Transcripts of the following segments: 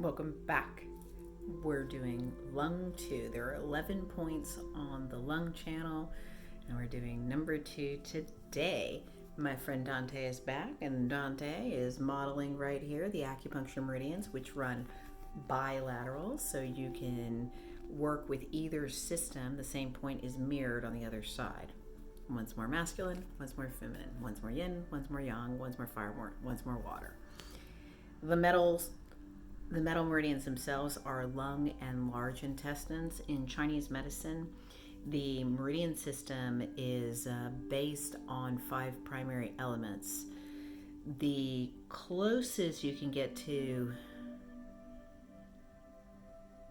Welcome back. We're doing lung 2. There are 11 points on the lung channel, and we're doing number 2 today. My friend Dante is back, and Dante is modeling right here the acupuncture meridians, which run bilateral, so you can work with either system. The same point is mirrored on the other side. One's more masculine, one's more feminine, one's more yin, one's more yang, one's more fire, one's more water. The metal meridians themselves are lung and large intestines. In Chinese medicine, the meridian system is based on 5 primary elements. The closest you can get to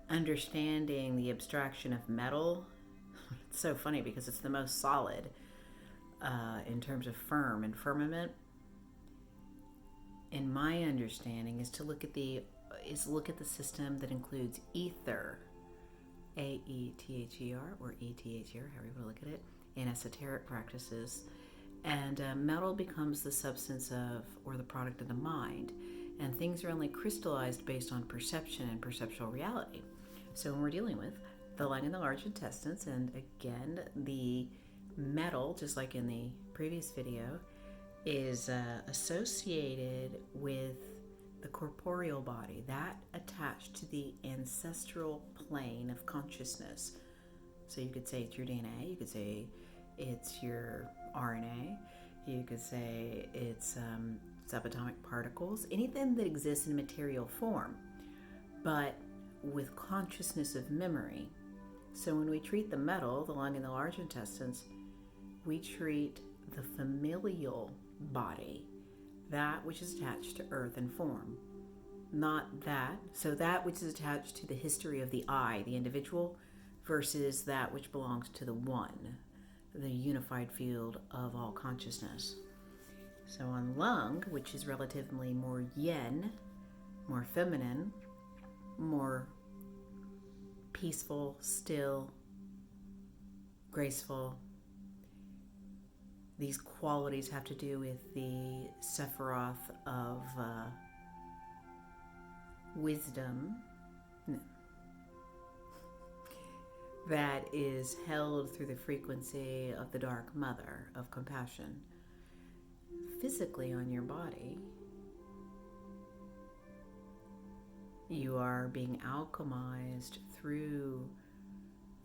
understanding the abstraction of metal, it's so funny because it's the most solid in terms of firm and firmament. In my understanding, is to look at the system that includes ether, A-E-T-H-E-R, or E-T-H-E-R, however you want to look at it, in esoteric practices. And metal becomes the substance of, or the product of the mind. And things are only crystallized based on perception and perceptual reality. So when we're dealing with the lung and the large intestines, and again, the metal, just like in the previous video, is associated with the corporeal body, that attached to the ancestral plane of consciousness. So you could say it's your DNA, you could say it's your RNA, you could say it's subatomic particles, anything that exists in material form, but with consciousness of memory. So when we treat the metal, the lung and the large intestines, we treat the familial body, that which is attached to earth and form, not that. So that which is attached to the history of the I, the individual, versus that which belongs to the one, the unified field of all consciousness. So on lung, which is relatively more yin, more feminine, more peaceful, still, graceful, these qualities have to do with the Sephiroth of wisdom that is held through the frequency of the Dark Mother of compassion. Physically on your body, you are being alchemized through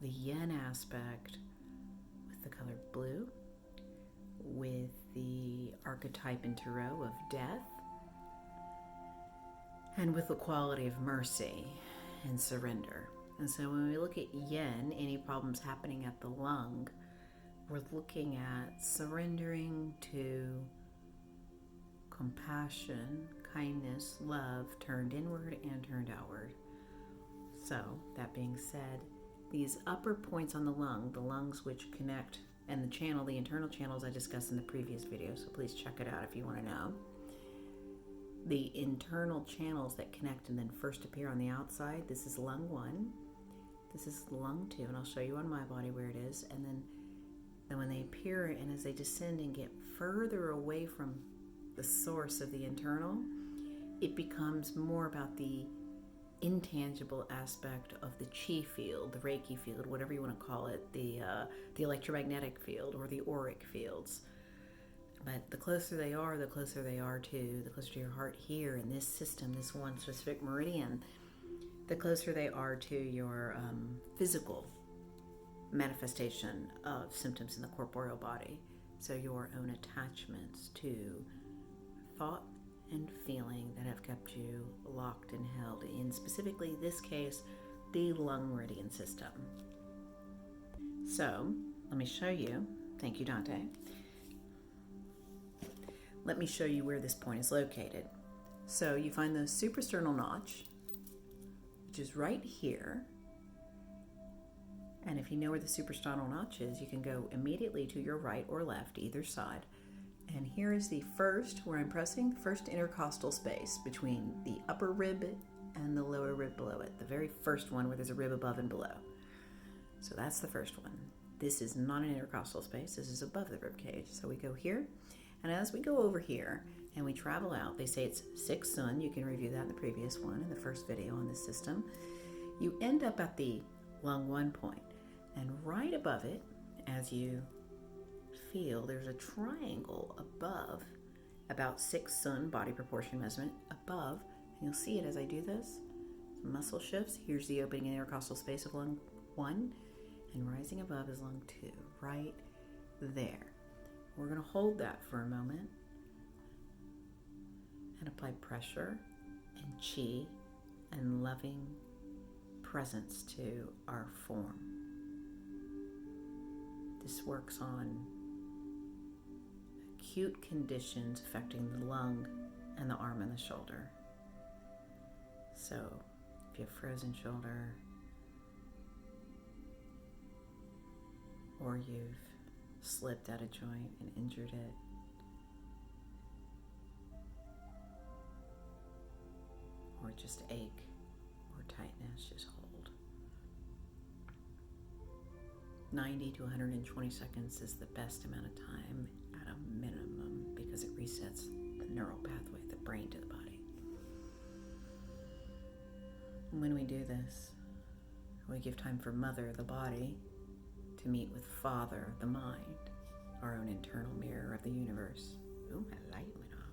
the yin aspect with the color blue, with the archetype in tarot of death, and with the quality of mercy and surrender. And so when we look at yin, any problems happening at the lung, we're looking at surrendering to compassion, kindness, love, turned inward and turned outward. So that being said, these upper points on the lungs which connect, and the channel, the internal channels I discussed in the previous video, so please check it out if you want to know. The internal channels that connect and then first appear on the outside, this is lung 1, this is lung 2, and I'll show you on my body where it is, and then when they appear and as they descend and get further away from the source of the internal, it becomes more about the intangible aspect of the chi field, the Reiki field, whatever you want to call it, the electromagnetic field or the auric fields. But the closer they are to your heart here in this system, this one specific meridian, the closer they are to your physical manifestation of symptoms in the corporeal body. So your own attachments to thought and feeling that have kept you locked and held in, specifically this case, the lung meridian system. So let me show you. Thank you, Dante. Let me show you where this point is located. So you find the suprasternal notch, which is right here. And if you know where the suprasternal notch is, you can go immediately to your right or left, either side. And here is the first, where I'm pressing, first intercostal space between the upper rib and the lower rib below it. The very first one where there's a rib above and below. So that's the first one. This is not an intercostal space. This is above the rib cage. So we go here. And as we go over here, And we travel out. They say it's 6 sun. You can review that in the previous one, in the first video on this system. You end up at the lung 1 point. And right above it, as you feel, there's a triangle above, about 6 sun body proportion measurement above. And you'll see it as I do this. Muscle shifts. Here's the opening in the intercostal space of lung 1. And rising above is lung 2, right there. We're going to hold that for a moment and apply pressure and chi and loving presence to our form. This works on acute conditions affecting the lung and the arm and the shoulder. So if you have frozen shoulder, or you've slipped at a joint and injured it, or just ache or tightness, just hold. 90 to 120 seconds is the best amount of time at a minimum because it resets the neural pathway, the brain to the body. When we do this, we give time for Mother, the body, to meet with Father, the mind, our own internal mirror of the universe. Ooh, my light went off.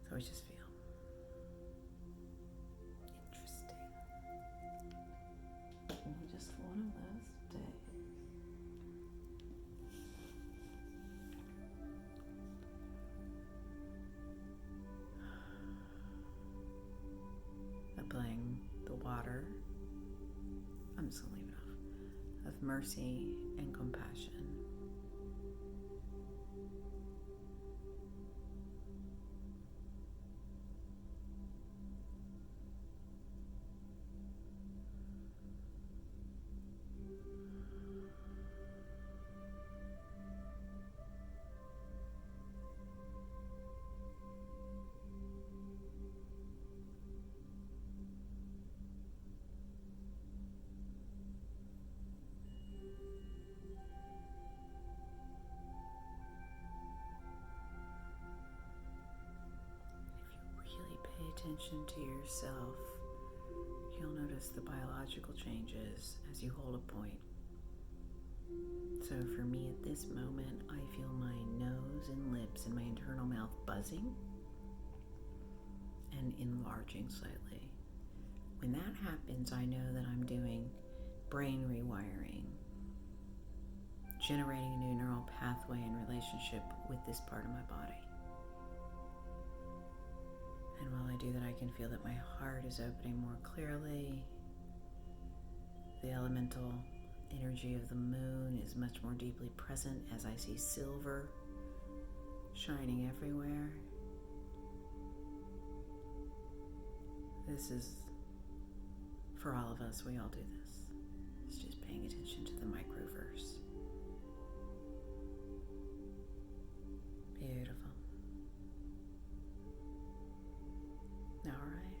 So we just feel interesting. Just one of those days. Applying the water, I'm just going to leave it off, of mercy and compassion. Attention to yourself, you'll notice the biological changes as you hold a point. So for me at this moment, I feel my nose and lips and my internal mouth buzzing and enlarging slightly. When that happens, I know that I'm doing brain rewiring, generating a new neural pathway in relationship with this part of my body. And while I do that, I can feel that my heart is opening more clearly. The elemental energy of the moon is much more deeply present as I see silver shining everywhere. This is, for all of us, we all do this. It's just paying attention to the microverse. Beautiful. All right.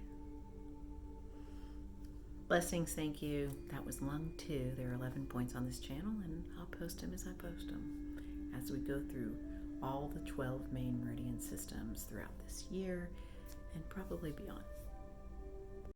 Blessings, thank you. That was lung 2. There are 11 points on this channel, and I'll post them as I post them as we go through all the 12 main meridian systems throughout this year and probably beyond.